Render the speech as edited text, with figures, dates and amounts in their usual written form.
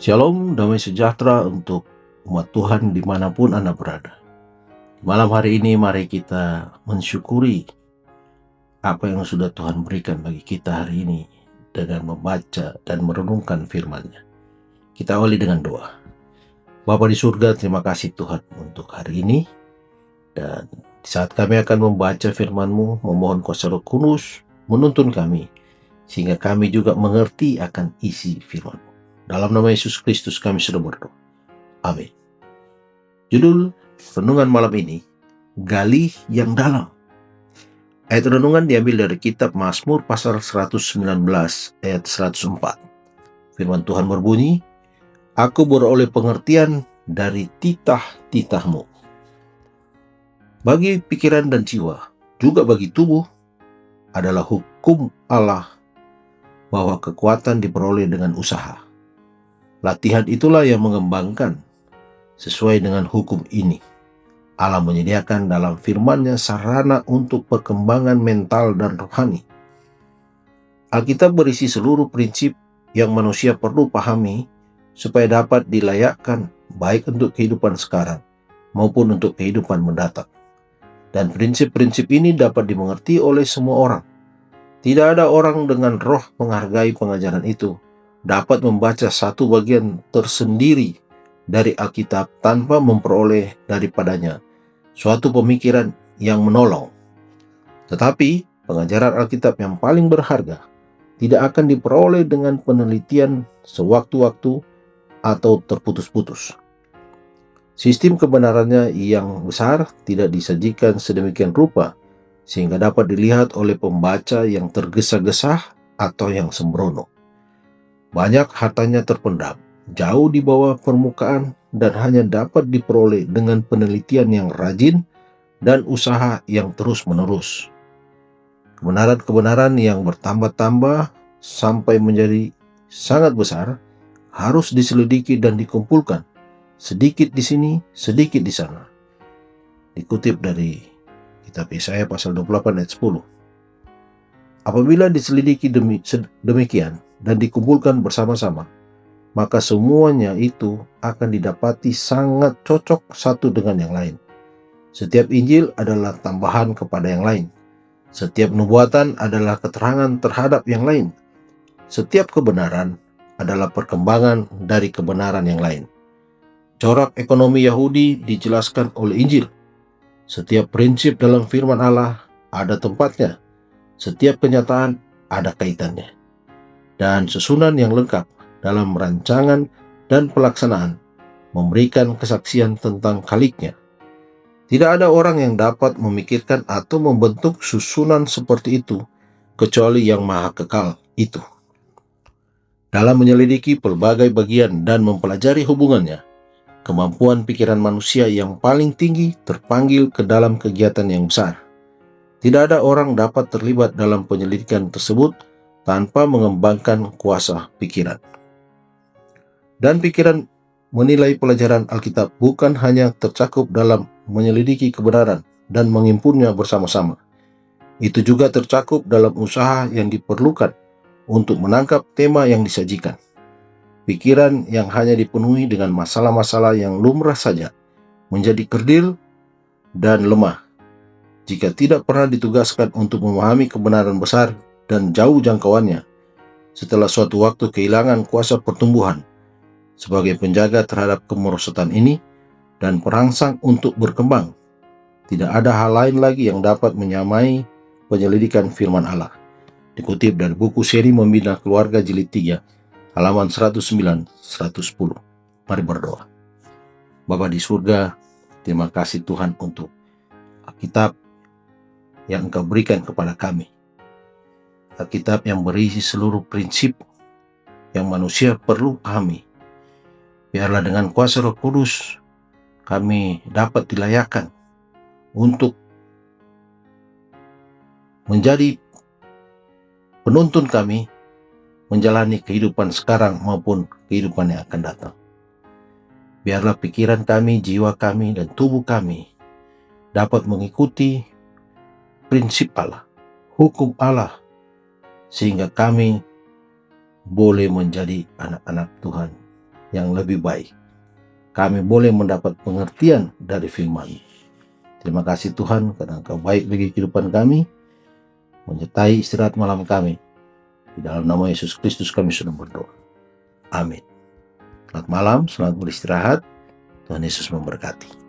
Shalom, damai sejahtera untuk umat Tuhan dimanapun Anda berada. Malam hari ini mari kita mensyukuri apa yang sudah Tuhan berikan bagi kita hari ini dengan membaca dan merenungkan firman-Nya. Kita awali dengan doa. Bapa di surga, terima kasih Tuhan untuk hari ini. Dan di saat kami akan membaca firman-Mu, memohon kuasa Roh Kudus menuntun kami, sehingga kami juga mengerti akan isi firman-Mu. Dalam nama Yesus Kristus kami sudah berdoa. Amin. Judul renungan malam ini, Gali yang Dalam. Ayat renungan diambil dari kitab Mazmur pasal 119 ayat 104. Firman Tuhan berbunyi, Aku beroleh pengertian dari titah-titah-Mu. Bagi pikiran dan jiwa, juga bagi tubuh, adalah hukum Allah bahwa kekuatan diperoleh dengan usaha. Latihan itulah yang mengembangkan. Sesuai dengan hukum ini, Allah menyediakan dalam firman-Nya sarana untuk perkembangan mental dan rohani. Alkitab berisi seluruh prinsip yang manusia perlu pahami supaya dapat dilayakkan baik untuk kehidupan sekarang maupun untuk kehidupan mendatang. Dan prinsip-prinsip ini dapat dimengerti oleh semua orang. Tidak ada orang dengan roh menghargai pengajaran itu dapat membaca satu bagian tersendiri dari Alkitab tanpa memperoleh daripadanya suatu pemikiran yang menolong. Tetapi pengajaran Alkitab yang paling berharga tidak akan diperoleh dengan penelitian sewaktu-waktu atau terputus-putus. Sistem kebenarannya yang besar tidak disajikan sedemikian rupa sehingga dapat dilihat oleh pembaca yang tergesa-gesa atau yang sembrono. Banyak hartanya terpendam jauh di bawah permukaan dan hanya dapat diperoleh dengan penelitian yang rajin dan usaha yang terus-menerus. Kebenaran-kebenaran yang bertambah-tambah sampai menjadi sangat besar harus diselidiki dan dikumpulkan, sedikit di sini, sedikit di sana. Dikutip dari kitab Yesaya pasal 28 ayat 10. Apabila diselidiki demikian dan dikumpulkan bersama-sama, maka semuanya itu akan didapati sangat cocok satu dengan yang lain. Setiap Injil adalah tambahan kepada yang lain. Setiap nubuatan adalah keterangan terhadap yang lain. Setiap kebenaran adalah perkembangan dari kebenaran yang lain. Corak ekonomi Yahudi dijelaskan oleh Injil. Setiap prinsip dalam firman Allah ada tempatnya. Setiap kenyataan ada kaitannya. Dan susunan yang lengkap dalam rancangan dan pelaksanaan memberikan kesaksian tentang Khaliknya. Tidak ada orang yang dapat memikirkan atau membentuk susunan seperti itu kecuali yang maha kekal itu. Dalam menyelidiki pelbagai bagian dan mempelajari hubungannya, kemampuan pikiran manusia yang paling tinggi terpanggil ke dalam kegiatan yang besar. Tidak ada orang dapat terlibat dalam penyelidikan tersebut tanpa mengembangkan kuasa pikiran. Dan pikiran menilai pelajaran Alkitab bukan hanya tercakup dalam menyelidiki kebenaran dan mengimpunnya bersama-sama. Itu juga tercakup dalam usaha yang diperlukan untuk menangkap tema yang disajikan. Pikiran yang hanya dipenuhi dengan masalah-masalah yang lumrah saja menjadi kerdil dan lemah jika tidak pernah ditugaskan untuk memahami kebenaran besar dan jauh jangkauannya. Setelah suatu waktu kehilangan kuasa pertumbuhan sebagai penjaga terhadap kemerosotan ini dan perangsang untuk berkembang, tidak ada hal lain lagi yang dapat menyamai penyelidikan firman Allah. Dikutip dari buku Seri Membina Keluarga Jilid 3, halaman 109-110. Mari berdoa. Bapa di surga, terima kasih Tuhan untuk Alkitab yang Engkau berikan kepada kami. Alkitab yang berisi seluruh prinsip yang manusia perlu pahami. Biarlah dengan kuasa Roh Kudus kami dapat dilayakkan untuk menjadi penuntun kami menjalani kehidupan sekarang maupun kehidupan yang akan datang. Biarlah pikiran kami, jiwa kami, dan tubuh kami dapat mengikuti prinsip Allah, hukum Allah, sehingga kami boleh menjadi anak-anak Tuhan yang lebih baik. Kami boleh mendapat pengertian dari firman. Terima kasih Tuhan karena Engkau baik bagi kehidupan kami, menyertai istirahat malam kami. Di dalam nama Yesus Kristus kami sudah berdoa. Amin. Selamat malam, selamat beristirahat. Tuhan Yesus memberkati.